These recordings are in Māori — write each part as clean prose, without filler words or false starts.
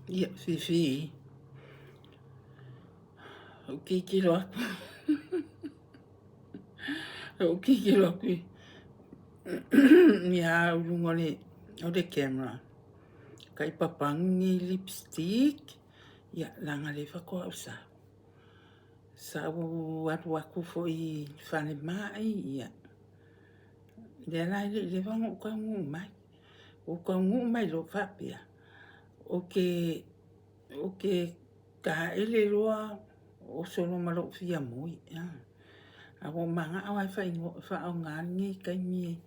Ia fifi o kikiro aku o kikiro aku ia ulunga o le camera kai papangi lipstick ia langa le whakoa usa sa atu aku fo I whane mai ia le lai le wangu ka ngu mai o ka ngu mai lo whapia o ke ka ele roa o solo malo fia moi a o manga a wai wha o ngani kai mi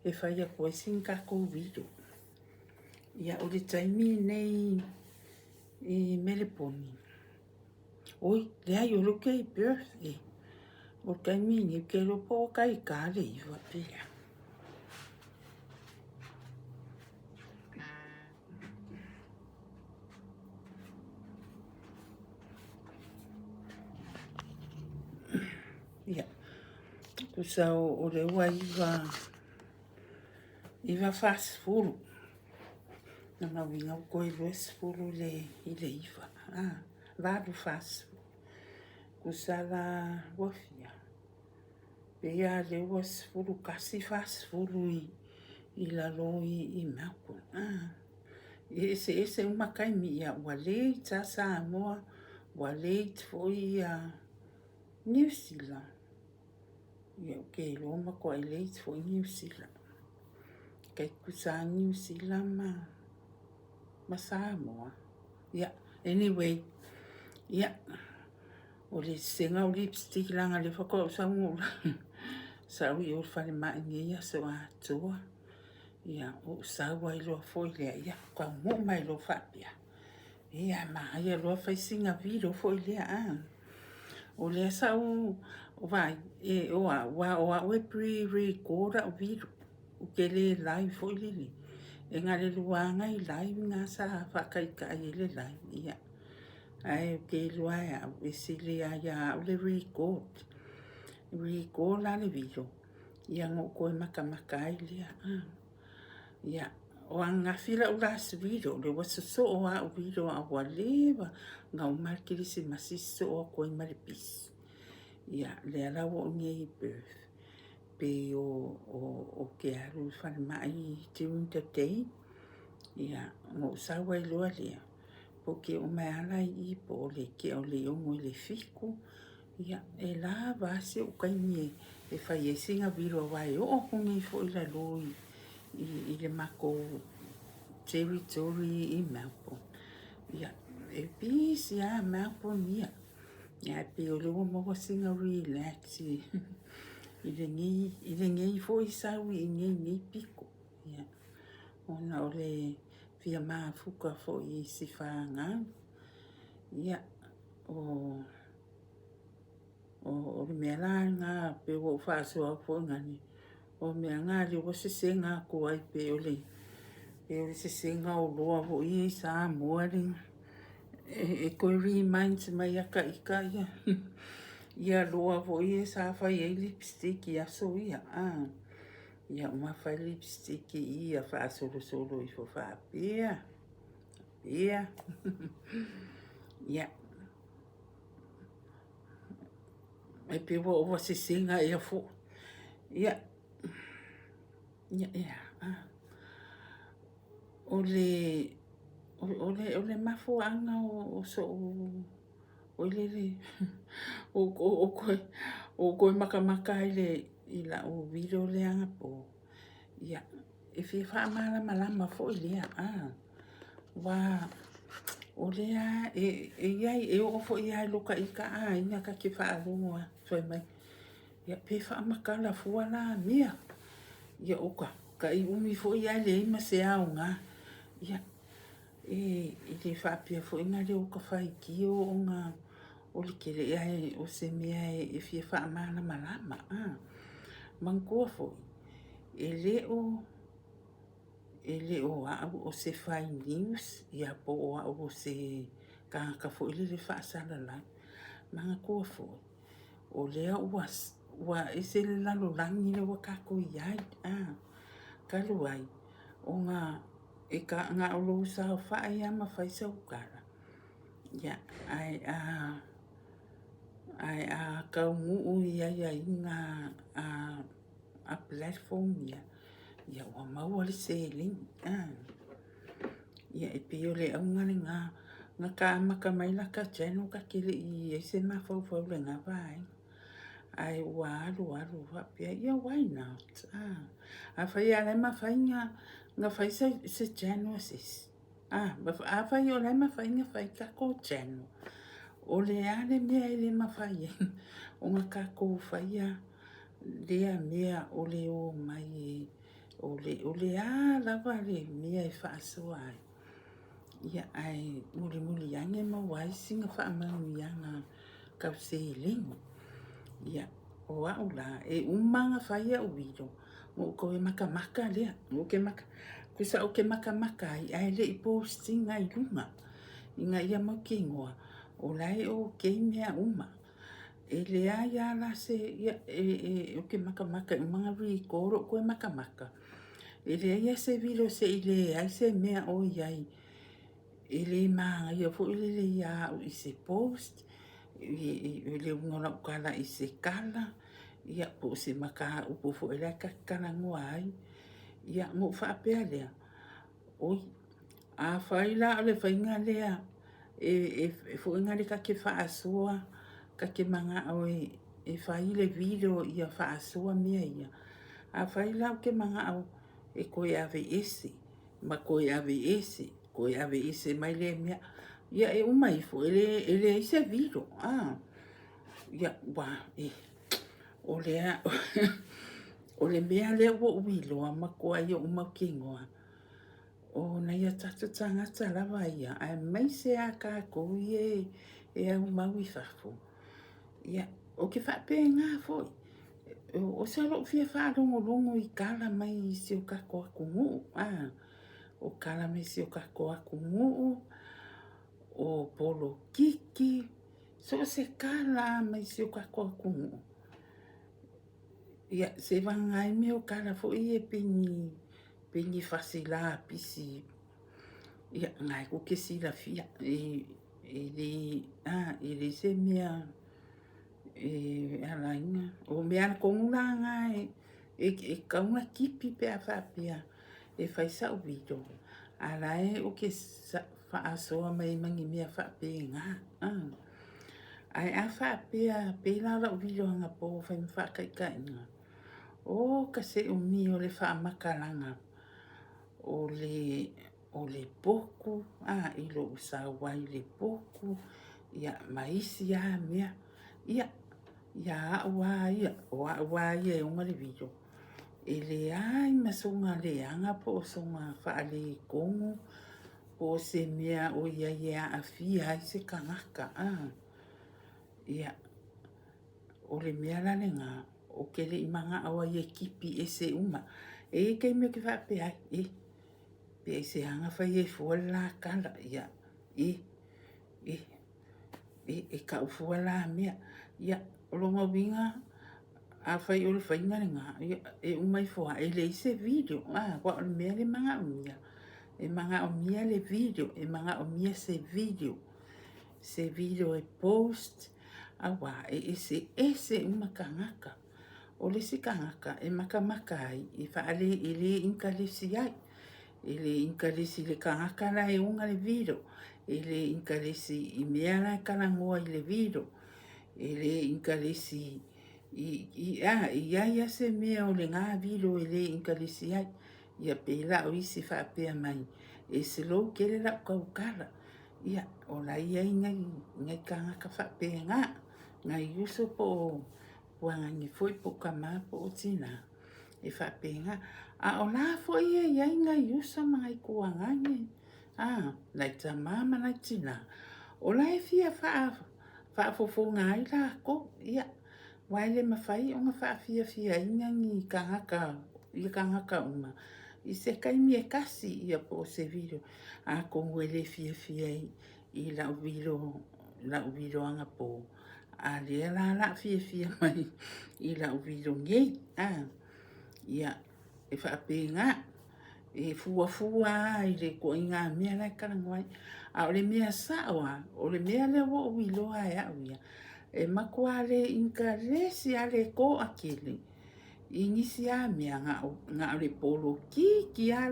e whai a koe sinka ko video ia o le taimi nei I meleponi oi le ai o lo kei birthday o kai mini ke lo po kai ka le I wa pia ia kusa o le ua iwa fast food na winga ko I west food I le iwa vadu fast food kusa la wafia pea le west food kasi fast food I la lo I maku ese umakai mi ia wale ta sa moa wale foi New Zealand ia ke lo ma ko I late foi New Zealand kai kusa New Zealand ma Samoa ia anyway ia o le senga o lipstick langa le whako sa ngula sa ui o whare mai ngia so a tua ia o sa wai lo foi le ia ka mo mai lo whapia ia ma ia lo whaisinga viro foi le o le sa o vai o pre-record o viro o ke le live foi le e nga le luanga I live nga sa whakai kai le live ia ai ke lua e sili ia o le record la le viro ia ngo koe makamaka ai lea ia o anga fila o las viro le wasoso o a o viro a walewa nga o markirisi masiso o koe maripis ia le ala o ngai birth pe o ke aru whare mai during the day ia ngo sawa I loa lea po ke o mai ala I po le ke o le o mo le fiku ia e la vase o kai mi e whai e singa viro wai o hongi fo I la loi I le mako territory I Melbourne ia e pisi a Melbourne ia pe o le o mo singa relax I le ngai fo I sawi I ngai piko ia ona o le fia mafuka fo I sifanga ia o le mea la nga pe o whaasua fo ngani o mea ngā le o se senga ko ai pe o le se senga o loa fo I sa mua ring e koe reminds mai aka ika ia ia loa fo I sa whai e lipstick ia so ia ia uma whai lipstick ia whaasolo solo I fo whaapea ia ia e pe o se senga ia fo ia o le mafu anga o so o le o koe makamaka I la o video le anga po ia e fi wha malama fo I lea wa o lea iai e o fo iai loka ika ina ka ki wha alunga fai mai ia pe wha makala fua la mia ia oka ka I umi fo iai le ima se au nga ia I le whapia fo inga le oka whai ki o nga o le kere iai o se mea e fi wha malama mangkua fo e le o o se whai news ia po o se ka fo I le wha sala la manga kua fo o lea ua ese le lalo langi le wakako iai ka luai o nga e ka nga ulu sa whaia ma whai sa ukara. Ia, ai a kaungu ia inga a platform ia ua maua le seling. Ia e pio le au ngani nga ka amaka mai la ka channel ka kile I se ma fau le nga vai. Ai ua alu wapia, ia why not? A whai a le ma whai nga whai se channel sis. A whai o le ma whai nga whai ka ko channel. O le ale mea le ma whai o nga ka ko whai a lea mea o le o mai o le a lava le mea e whaasua ai. Ia ai muli ange ma wai singa wha amanu ianga kau se lingo. Ia o au la e umanga whai a uwiro. Mo ko e maka lea. Mo ke maka. Kusa o ke maka ai le I posting ai lunga. Inga ia mau ki ngoa. O lai o ke mea uma. E lea ia la se ia o ke maka umanga koro ko e maka. E lea ia se vilo se I le ai se mea o iai. E le maanga ia fo ile le ia o I se post. E le ngona ukala I se kala. Ia po se maka upo fo ele kakana ngoa ai. Ia mo whaapea lea. Oi. A whaila o le whainga lea. E fo inga le kake whaasua. Kake manga o e whaile video ia whaasua mea ia. A whaila o ke manga o e koe ave ese. Ma koe ave ese. Koe ave ese mai le mea. Ia e umai fo ele ese video. Ia wa o lea. O le mea lea wo uiloa ma koa ia umau ki ngoa. O na ia tatu tangata lava ia. Ai mai se a kako e au mau I whafo. Ia, o ke whape ngā foi. O sa lo fia whaadongo I kala mai I se o kako aku nguu. O kala mai se o kako aku nguu. O polo kiki. So se kala mai se o kako aku nguu. Ia, se vangai me o kala fo I e pini fasila pisi. Ia, ngai ko ke sila fia. I le se mea alainga. O mea kongula ngai. E kaunga kipi pe a whapea. E whaisa o video. Alae o ke whaasoa mai mangi mea whapea ngā. Ai a whapea pēla la o video anga po whaim whakaika inga. O ka se umi o le whaamakalanga. O le poku. I lo usawai le poku. Ia maisi a mea. Ia aua ia. O aua ia e unga le video. E le ai masunga le anga po o songa whaale kongo. Po se mea o ia a fia ai se kangaka. Ia. O le mea la le ngā. O ke le imanga awa ia kipi e se uma. E kei mea ke whape ai. Pe e se hanga whai e fua la kala. Ia. E ka ufua la mea. Ia. O longa winga. A whai o le whainga le ngā. Ia. E umai fua. E le se video. Wa o le mea le manga o mia. E manga o mia le video. E manga o mia se video. Se video e post. Awa. E se uma kangaka. O le si kangaka. E maka ai. E whaale e le inka le si ai. E le inka le si le kangaka la e unga le video. E le inka le si I mea la e kalangoa I le video. E le inka le si ia se mea o le ngā video e le inka le si ai. Ia pēla o isi whaapea mai. E se lo kele la ukaukara. Ia o la ia ngai kangaka whaapea ngā. Ngai uso po wangangi foi po kama po o tina. E whaapea ngā. O la foi ia ngai uso mai kuangangi. Nai ta mama nai tina. O la e fia whaafofo ngai la ko. Ia. Waile mawhai o ngā whaafia ingangi kangaka. Ia kangaka uma. I se kaimi e kasi ia po se video. Kongo ele fia I la video anga po. Lea la fia mai. I la video ngei. Ia. E whaape ngā. e fua i le ko inga mea lai karangwai. A o le mea sawa, o le mea le wo uiloa e au ia. E makua le inka resi a le ko a kele. I nisi a mea ngā o le polo ki a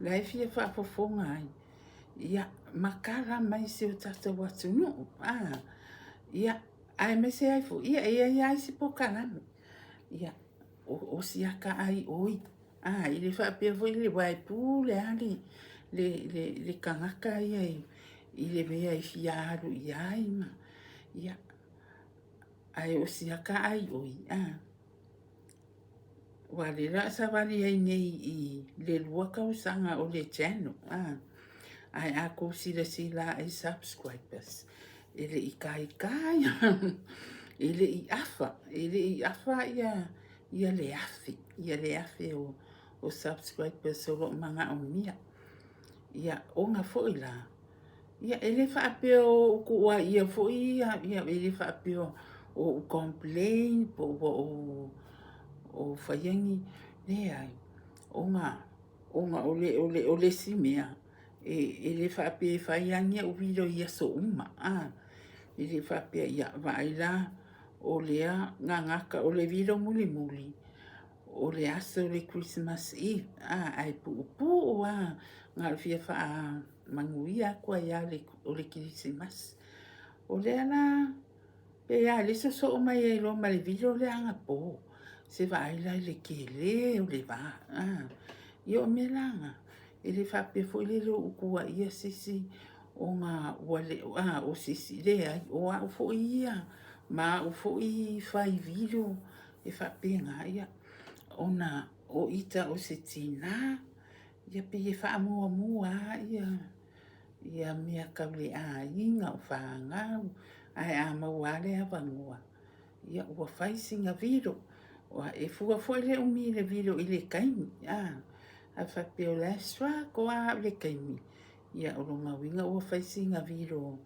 lai fia whaafofonga ai. Ia makara mai se o tata watu no. Ia ai me se ai fu. Ia ai si pokalame. Ia o siaka ai oi. I le whaapea fo i le waipu le ali. Le kangaka ia i le mea i fiaru i ai ma. Ia ai o siaka ai oi. Wa le la sa wali ai nei i le lua kausanga o le channel. Ai a ko sila ai subscribers. Ele i kai. Ele i afa ia le afi. Ia le afi o subscribers o lo manga o mia. Ia o nga fo i la. Ia ele whaapea o kua ia fo ia ele whaapea o complain po o whaiangi le ai. O nga o le simea. Ele whaapea whaiangi o viro ia so uma. Ele whaapea ia vaila o lea ngangaka o le viro muli. O le asa o le Christmas Eve. Ai pu o ngā fia wha manguia kua ia o le Christmas. O lea la pe ia le so o mai e lo ma le viro le anga po. Se vaila le kele o le va. Io me langa. Ele whape fo le lo ukua ia sisi o ngā wale. O sisi le ai. O a ufo ia. Ma ufo i whai viro. E whape ngā ia. Ona o ita o se tina. Ia pe e wha ia mea kaule inga o whangau. Ai a mauale a wangua. Ia ua whaisinga viro. Wa e fua foi le umi le viro i le kaimi. A whapeo laswa ko a le kaimi. Ia o lo mawinga ua whaisinga viro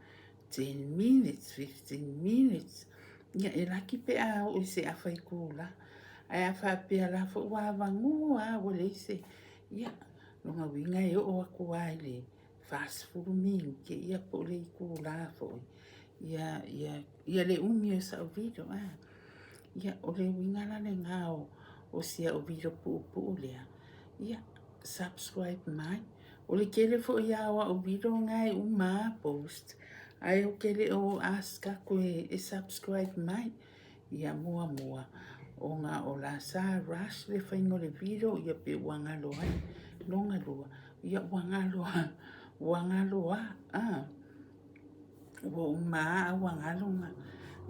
10 minutes, 15 minutes. Ia e laki pe a o se a whaikula. Ai a whapea la fo wa wangua o le se. Ia lo mawinga e o aku ai le fast food min ke ia po le kula fo. Ia le umi o sa o viro. Ia o le winga la le ngao o sia o viro pu lea. Ia subscribe mai. O le kele fo ia o viro ngai uma post. Ai o kele o aska koe e subscribe mai. Ia mua. O ngā o la sa rush le whaingo le viro ia pe wangalo ai. Longa loa. Ia wangaloa. Wo uma wangalo.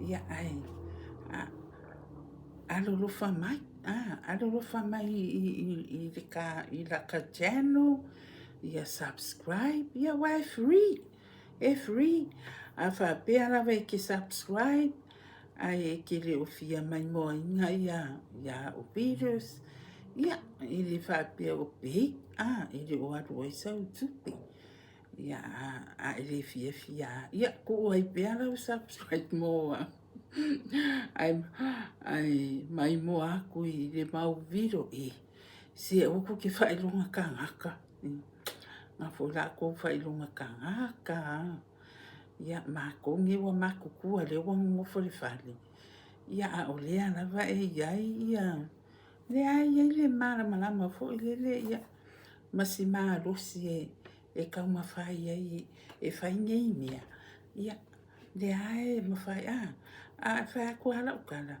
Ia ai. Alolofa mai. Alolofa mai i la ka channel. Ia subscribe. Ia wai free. E free. A whapea lawa e ke subscribe. Ai e ke le ofia mai moa inga ia o videos. Ia i le whapea o pe. I le o atu ai sau tupe. Ia a i le fia. Ia ko ai pea lau subscribe moa. Ai mai mo aku i le mau viro se oku ke whailunga ka ngaka. Ngā fōla ko whailunga ka ngaka. Ia mako ngewa mako kua le wangu ngofo le whale. Ia a o lea lava e iai ia. Le ai le malama fo i le ia. Masi maa rosi e kauma whai ai e whai ngei mea. Ia le ai mawhai a whai aku hala ukala.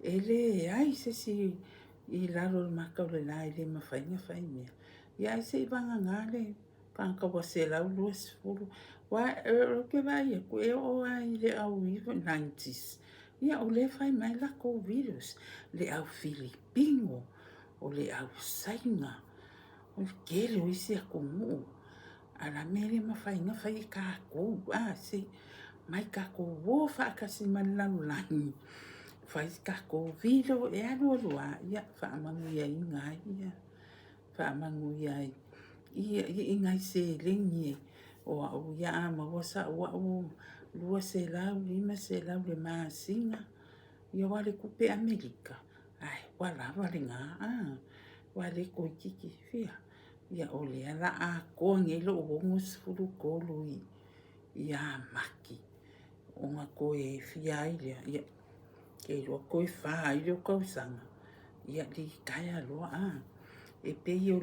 E le ai se si i lalo le makau le lai le mawhai whai mea. Ia ai se i wanga ngale. Kanka wa se lau luas furu. Wa ke vai e ko e o ai le au iwa 90s. Ia o le whai mai lako videos. Le au Filipino. O le au sainga. O kere o isi a kumu. Ala mere mawhai ngawhai kako. Se mai kako wo whaakasi malau langi. Whai kako video e alua. Ia whaamangu ia ingai. Ia whaamangu ia ingai se lengi. O au ia ama wasa o au lua se lau, lima se lau le maa singa. Ia wale kupe Amerika. Ai, wala wale ngā. Wale koi kiki fia. ia o le ala a koa ngai lo ongo sifuru kolu i a maki. O ngā koe fia i lea, ia ke roa koe wha i leo kausanga. Ia li kaya loa a. E pei o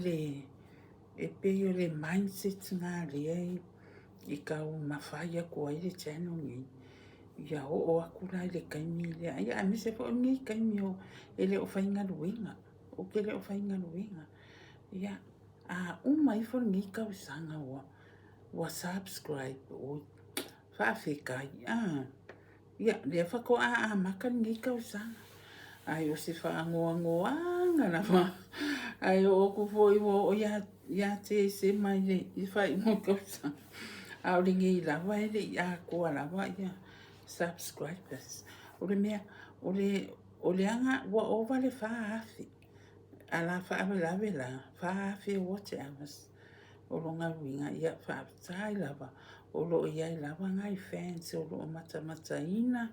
le mindset ngā lea i kau mawhai a koa i le channel ngai. Ia o akura i le kaimi lea. Ia a mise fo ngai kaimi o ele o whainga ruenga. O ke le o whainga ruenga. Ia a umai fo ngai kausanga wa subscribe o whawhekai. Ia lea whako a maka ngai kausanga. Ai o se whaangoanga na wha. Ai o ku fo i o ia te se mai le i whai mo kausanga. A o le ngai lawa ele i a koa lawa ia subscribers. O le mea, o le anga wa ova le whaafi. A la whaawelawe la whaafi o watch hours. O longa winga ia whaafitai lawa. O lo ia i lawa ngai fans o lo mata ina.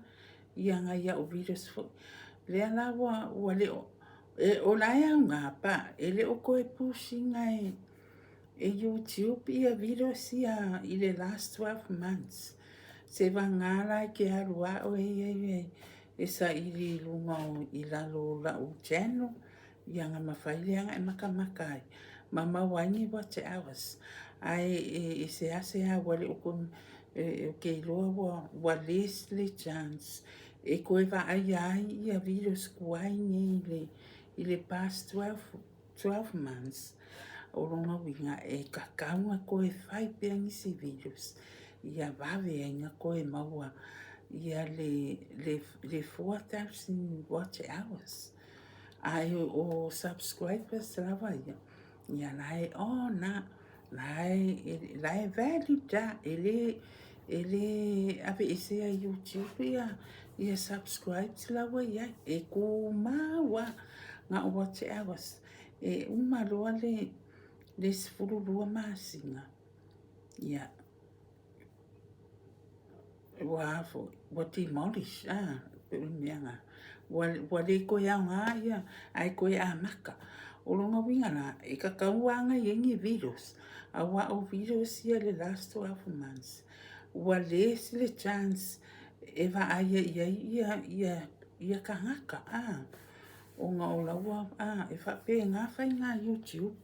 Ia ngai ia o videos fo. Lea lawa ua le o laia ngā pa. E le o koe pushi ngai e YouTube ia videos ia i le last 12 months. Se wangala ke harua o e sa ili lunga o i lalo la o channel. Ia ngā mawhaileanga e makamakai. Mama wangi watch hours. Ai e se ase a wale o kun ke loa wa Leslie chance. E koe wa ai ia videos kuai ngi i le past 12 months. O longa winga e kakaunga koe whai pia ngisi videos. Ia wawe e ngā koe maua. Ia le 4,000 watch hours. Ai o subscribers lawa ia. Ia lai lai value da ele ave ese a YouTube ia subscribe lawa ia e ko maua nga watch hours. E loa le sifuru rua masinga. Ia wa demolish mianga wa le koe au ngā ia ai koe a maka o longa winga na e kakauanga i engi videos a wa o videos ia le last 12 months wa le sile chance e va aia ia kangaka o ngā o laua e fa pe ngā whai ngā YouTube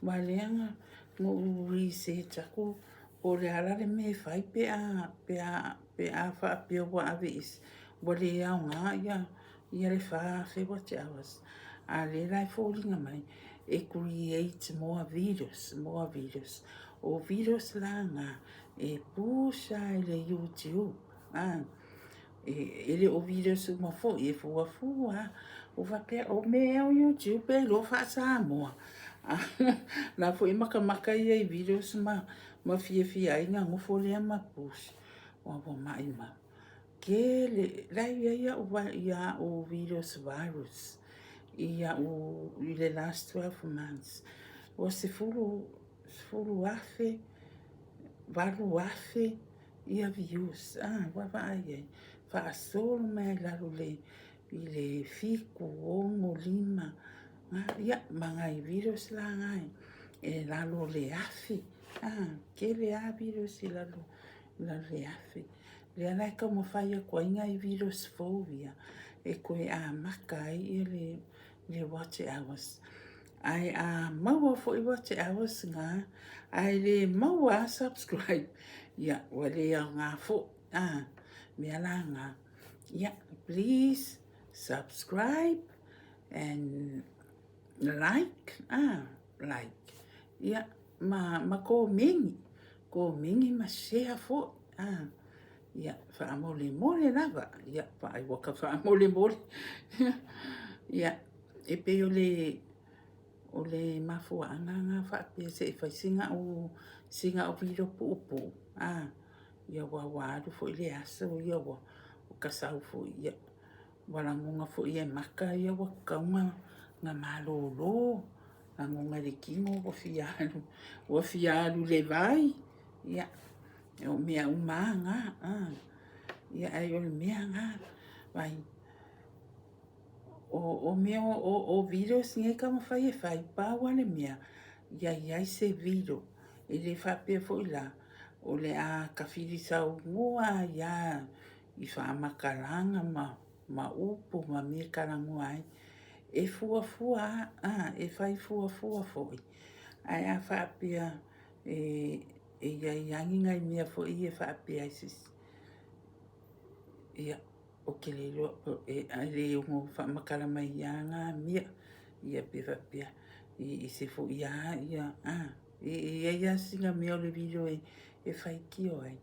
wa leanga no research ako o le alare me whai pe a wha pe o wa ave is wa le au ngā ia le wha whi watch hours a le lai fōringa mai e create more videos o videos la ngā e pusha i le YouTube ele o videos uma fo e fua o va pe o me o YouTube e lo fa sa mo la fo i maka i videos ma fia ina ngo fo le ma push o mai ma ke la ia o videos virus ia o le last 12 months o se fulu afe valu afe ia views wa vai fa solo me la le fiku o lima ia mangai videos la ngai e la le afe ke le a videos la le afe le ana como fai ko inga i videos fobia e ko a makai le watch hours ai maua fo i watch hours nga ai le maua subscribe ia wale nga fo me ala nga ia please subscribe and like ia ma ko mingi ma share fo ia fa mole lava ia fa ai waka fa mole ia e pe o le mafua nga fa pe se fa singa o video pupu ia wa do fo ile aso ia o kasau fo ia wala ngonga fo ia maka ia wa kaunga nga malolo na ngonga le kingo o fialu le vai ia o mea umanga ia ai o mea nga vai o mea o videos nge ka mawhai pa wale mea Ia se vilo. E le whapea fo i la. O le a kawhiri sau mua ia i whaamakaranga ma upu ma me karangua ai. E fua e whai fua foi. Ai a whapea e iangi ngai mea fo i e whapea isis. Ia o ke le lo e le ungo whaamakara mai ia ngā mea. Ia pe whapea i se fo ia ia singa mea o le video e whai kio ai.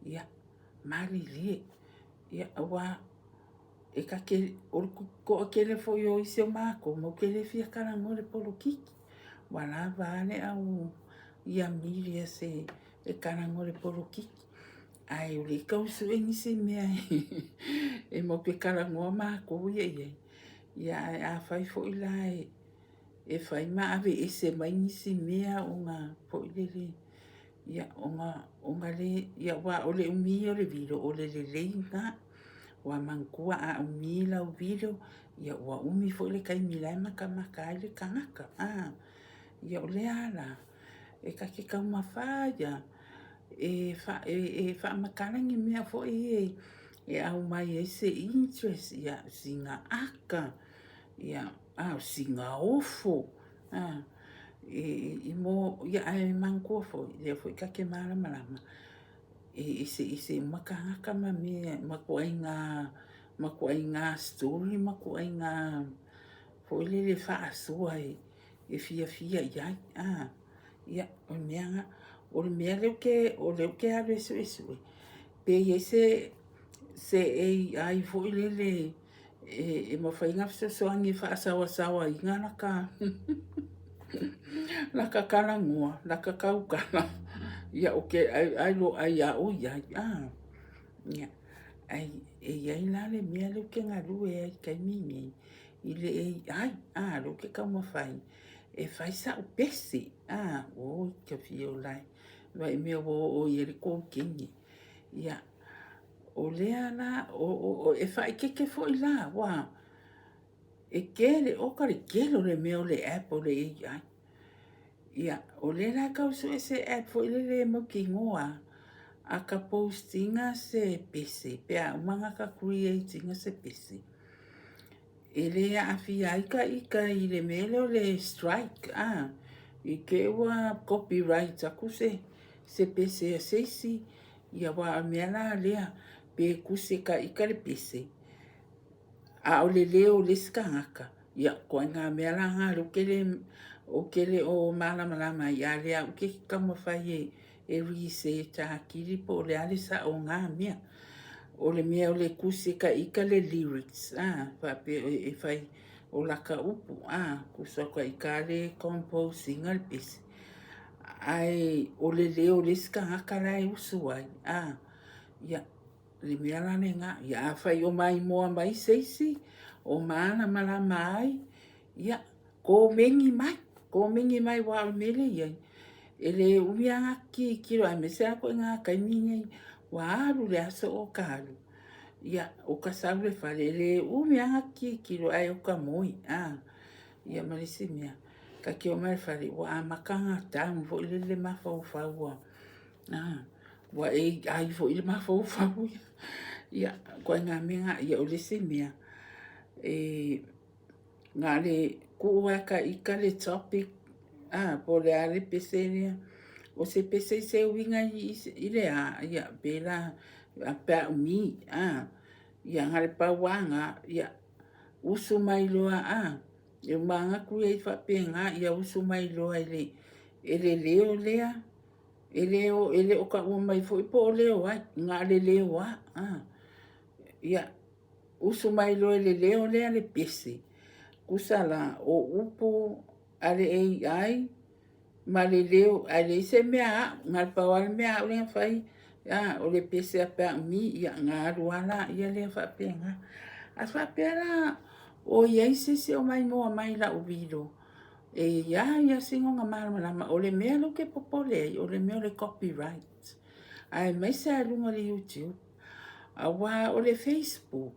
Ia mari lie. Ia awa e ka ke ko ke le fo yo i se mako mo ke le fia karangore polo kiki. Wala vale au ia miria se e karangore polo kiki. Ai ule kausu e nisi mea e mo ke karangoa mako ia. Ia a whai fo i la e whai maawe e se mai nisi mea o ngā fo i le. Ia o ngā le, ia wa o le umi o le video o le ngā. Wa mangkua a umi lau video, ia wa umi fo le kai milai maka ai le kangaka. Ia o le ala, e ka ke kau mawhaia, e wha makarangi mea fo e au mai e se interest, ia singa aka, ia singa ofo, i mo, ia ai mangkua fo, ia fo i ka ke marama. I se makangaka ma me maku ai ngā story, maku ai ngā fo i le whaasua e fia iai. Ia o mea o le mea leo ke alo esu. Pe i se ai fo i le e mawhainga fisosoangi whaasawa i ngā laka karangua, laka kaukana. Ia o ke ai lo ai a o ia. Ia ai ai la le mea leo ke ngā rue ai kai mimi. I le ai lo ke kau mawhai. E whai sa o pesi. O ka fio lai. Vai mea o i re kou kingi. Ia o lea la o e whai ke fo i la. Wa e ke le o ka le ke lo le mea o le app o le ai. Ia o le la kausu e se app fo i le mo ki ngoa. A ka postinga se pese. Pea umanga ka creatinga se pese. E le a fia ika i le mele o le strike. I ke ua copyright aku se pese a seisi. Ia wa mea la lea. Pe kuse ka ika le pese. A o le leo le skangaka. Ia koe ngā mea la ngā o kele o malama ia lea o ke kamawhai e research a kiri po le ale sa o ngā mea. O le mea o le kuse ka ika le lyrics. Whape e whai o laka upu. Kusa ka ika le composing al pese. Ai o le leo le skangaka lai usu ai. Ia le mea la ne ngā. Ia whai o mai moa mai seisi. O maana malama ai. Ia ko mengi mai wa o mele iai. E le umianga ki kiro ai mese ako ngā kaimini wa aru le aso o karu. Ia o ka saure whare le umianga ki kiro ai o ka moi. Ia marisi mea. Ka ki o mai whare wa a makanga tamu fo ile le mawhau. Wa e ai fo ile mawhau. Ia koe ngā mea ia o le se mea. Ngā le kuua ka ika le topic. Po le ale pese lea. O se pese se winga i le ia pela a pea umi. Ia ngare pawanga. Ia usu mai loa. E manga kuia i whapenga. Ia usu mai loa e le leo lea. E leo ka ua mai fo ipo o leo ai. Ngā le leo a. Ia usu mai loa le leo lea le pese. Kusala o upu ale ai ma le leo ale se mea ngal pawal mea o le fai o le pese a pe mi ia ngā ruala ia le fa penga a fa pera o ia se o mai mo mai la o video ia singo nga ma o le mea lo ke popole o le mea le copyright ai mai se lunga le YouTube a wa o le Facebook.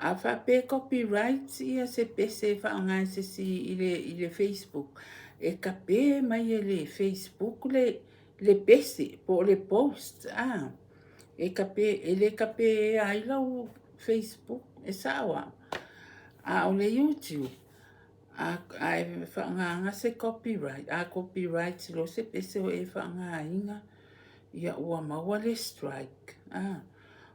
A fa pe copyright ia se pese fa nga se si ile Facebook e kape mai le Facebook le pese po le post e kape ai lau Facebook e sawa o le YouTube e whaanganga se copyright copyright lo se pese o e whaangainga ia ua maua le strike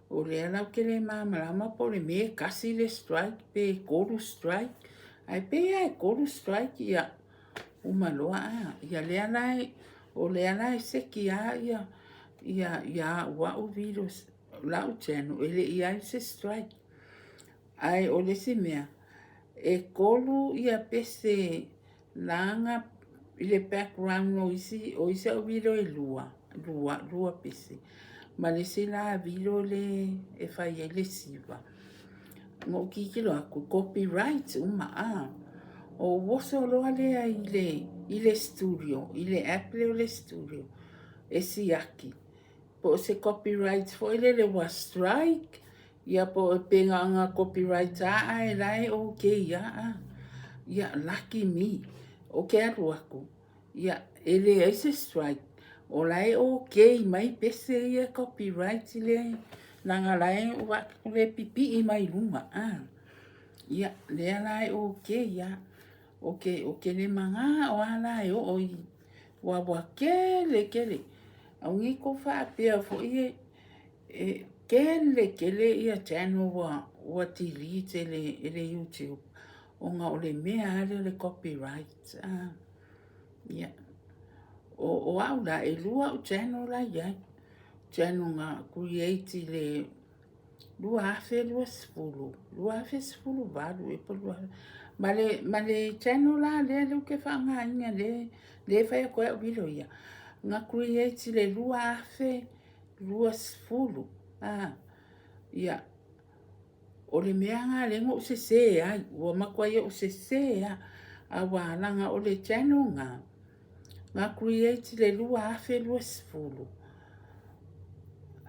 o le alau ke le mamalama po le me kasi le strike pe koru strike ai pe ai koru strike ia umaloa ia le alai o le alai se ki ia ua o virus lau channel ele ia se strike ai o le se mea e kolu ia pese langa le background o isi o viro e lua pese ma le se la viro le e fai le siva mo ki lo aku copyright o woso lo ale i le studio i le apple le studio e si aki po se copyright fo le wa strike ia po e penga anga copyright e lai o ke ia lucky me o ke aru aku ia ele ese strike o lai o ke mai pese ia copyright le nanga lai o le pipi i mai lunga ia le lai o ke ia o ke le manga o ala o wa kele au ngi ko fa pe fo e kele ia channel wa delete ele YouTube o nga o le mea le copyright ia o au la e lua o channel la ia channel nga create le lua afe sfulu valu e po lua male channel la le ke fa nga inga le fa ko video ia nga create le lua sfulu ia o le mea nga le ngo se ai o makwai o se a wa langa o le channel nga create le lua sfulu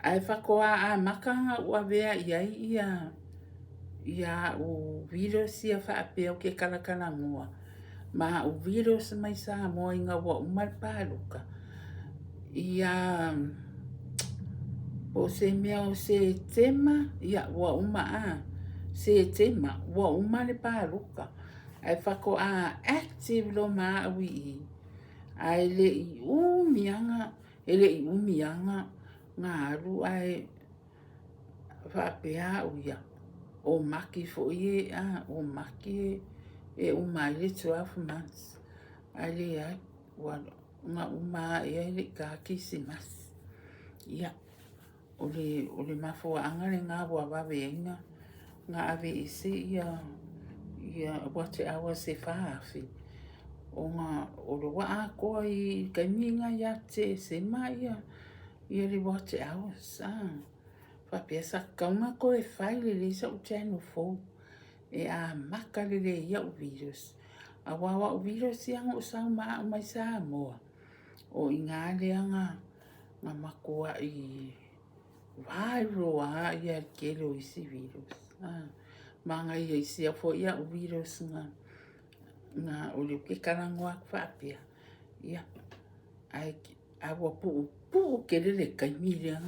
ai fa ko a makanga o vea ia o video sia fa pe o ke kala ngoa ma o video mai sa mo inga wa mal paluka ia o se mea o se tema ia wa se tema wa le paluka ai fa ko active lo ma wi ai le umianga nga aru ai fa pe ia o maki fo ie o maki e mai le 12 months ai wa nga le ka kisimas ia o le mafo anga le nga wa va venga nga ave ise ia what hours se fa afi o nga o lo wa ko i ka minga ya se mai ia le what hours fa pesa kaunga ko e fai le sa o channel fo e maka le ia o videos a wa o videos ia o sa mai sa mo o inga le nga makua i viral ia ke lo isi videos manga ia isi fo ia o videos nga o le ke karangoa fa pia ia ai a wa pu ke le kai mi le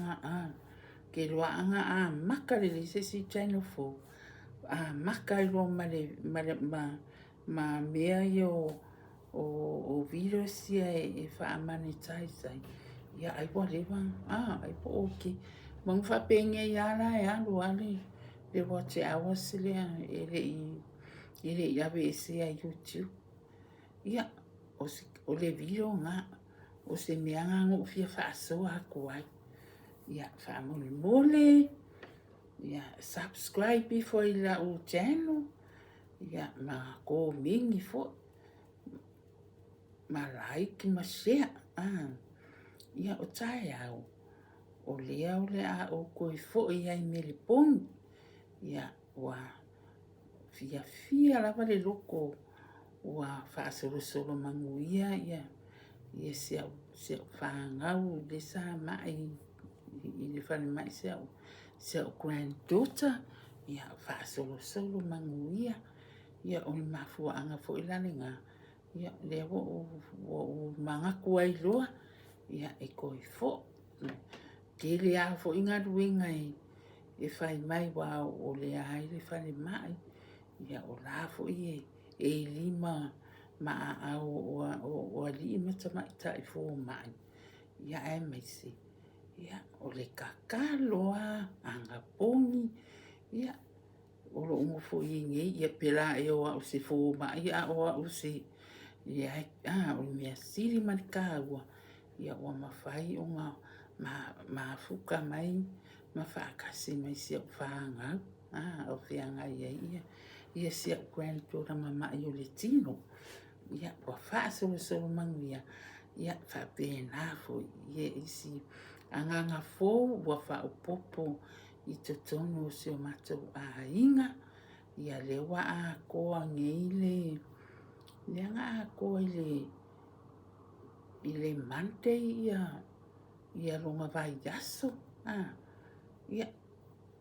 ke lo anga maka le se si channel fo maka lo ma mea yo o videos ia e fa monetize ia ai po le ai po okay mang fa penge ia la lo ale le watch hours le ele ia be se a YouTube ia o le video nga o se mea ngo fia fa so aku ai ia fa mole ia subscribe before ila o channel ia ma ko mingi fo ma like ma share ia o tai au o le o ko fo ia me le pon ia wa fia la vale loko wa fa solo manguia ia se fa ngau le sa mai i le fa mai se o granddaughter ia fa solo manguia ia o mafua anga fo ila nga ia le o mangaku ai loa ia e koe fo ke le a fo inga ruenga e fai mai wa o le ai le fale mai ia o la fo e lima ma a o ali ma tama ta i fo mai ia e mai si ia o le kakaloa anga pongi ia o lo ungo fo inge ia pela e o au se fo mai ia o au se ia o mea siri man kaua ia o mawhai o ngā ma fuka mai ma whaakasi mai si au whaanga o whianga ia si au grandpa mama i o le tino ia wa whaasolo solo mangu ia whapena fo ia isi anganga fo wa whaupopo i to tono o se o matou a inga ia le wa a koa ngeile le anga a koa i le Monday ia longa vai yaso ia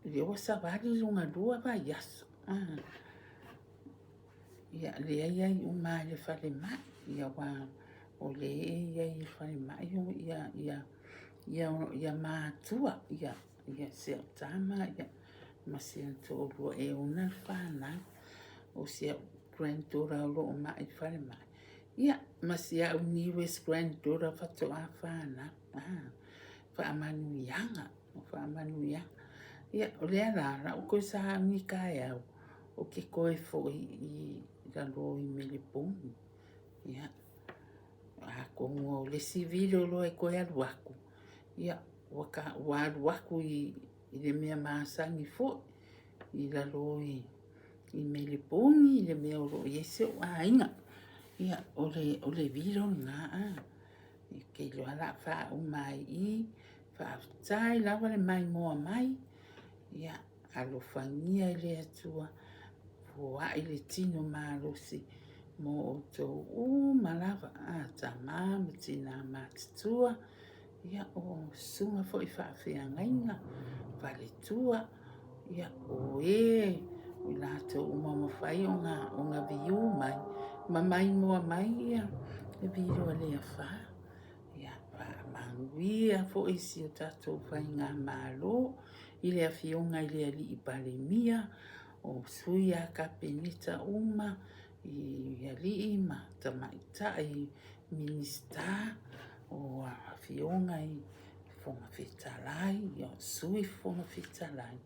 le wa savali longa lua vai yaso ia le ai uma le fale mai ia wa o le ai fale mai ia matua ia se tama ia ma se to lo e una fana o se granddaughter lo mai fale mai ia ma se au ni west granddaughter fa to a fana fa manuianga ia o le ara o ko sa mi kai au o ke koe fo i la lo i Melbourne ia a ko mo le civilo lo e koe aluaku ia waka wa aluaku i le mea masangi fo i la lo i Melbourne i le mea o i se o ainga ia o le vilo nga i ke lo ala fa o mai i fa tai lava le mai moa mai ia alo fangia le atua fo ai le tino malosi mo o to malava ta mama tina matutua ia o sunga fo i fa ngainga fa le tua ia o la to mama fai o nga viu mai mamai moa mai ia e vilo le fa ia pa manguia fo i si o tato fai ngā malo i le afionga i le ali i palemia o suia ka penita uma i ali i ma tamaita i minista o afionga i fonga fitalai o sui fonga fitalai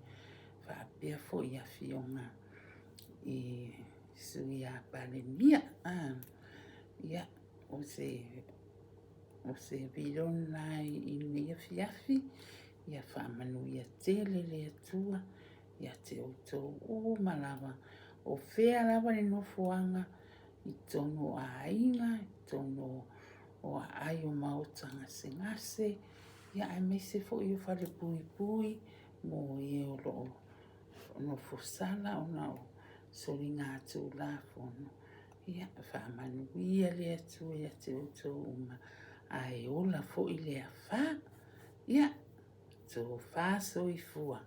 fa pia fo i afionga i suia palemia ia o se vilona i mea fiafi ia whamanu ia tele le atua ia te o malava o whea lava le nofuanga i tono a inga i tono o a ai o maotanga se ngase ia ai me se fo i o whale pui mo i o lo no fosala o na o sori ngā tū la fono ia whamanu ia le atua ia te uma ai ola fo i le a wha ia tō wha so i fua